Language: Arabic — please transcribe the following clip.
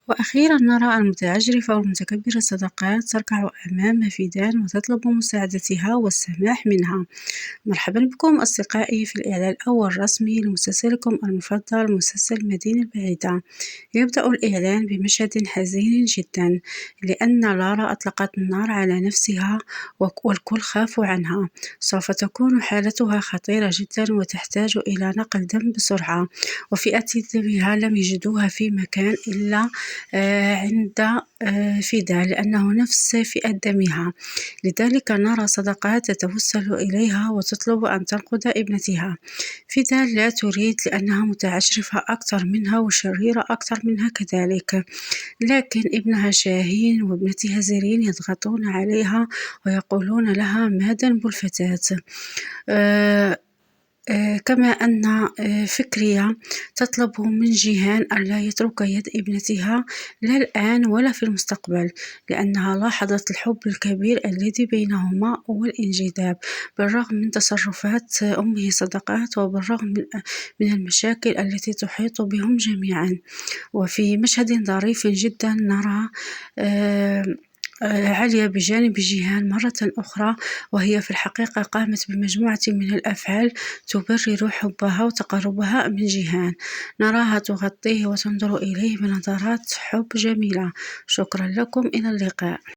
وأخيرا نرى المتعجرفة والمتكبرة صداقات تركع أمام فيدان وتطلب مساعدتها والسماح منها. مرحبا بكم أصدقائي في الإعلان الأول الرسمي لمسلسلكم المفضل مسلسل المدينة البعيدة. يبدأ الإعلان بمشهد حزين جدا لأن لارا أطلقت النار على نفسها والكل خافوا عنها. سوف تكون حالتها خطيرة جدا وتحتاج إلى نقل دم بسرعة، وفئة دمها لم يجدوها في مكان إلا عند فيدا لأنه نفس فئة دمها. لذلك نرى صداقات تتوسل إليها وتطلب أن تنقذ ابنتها. فيدا لا تريد لأنها متعجرفة أكثر منها وشريرة أكثر منها كذلك، لكن ابنها شاهين وابنتها زيرين يضغطون عليها ويقولون لها ما ذنب الفتاة. آه، كما أن فكرية تطلب من جيهان ألا يترك يد ابنتها لا الآن ولا في المستقبل، لأنها لاحظت الحب الكبير الذي بينهما والانجذاب بالرغم من تصرفات أمه صدقات وبالرغم من المشاكل التي تحيط بهم جميعا. وفي مشهد ظريف جدا نرى آه، عليا بجانب جيهان مرة أخرى، وهي في الحقيقة قامت بمجموعة من الأفعال تبرر حبها وتقربها من جيهان. نراها تغطيه وتنظر إليه بنظرات حب جميلة. شكرا لكم، إلى اللقاء.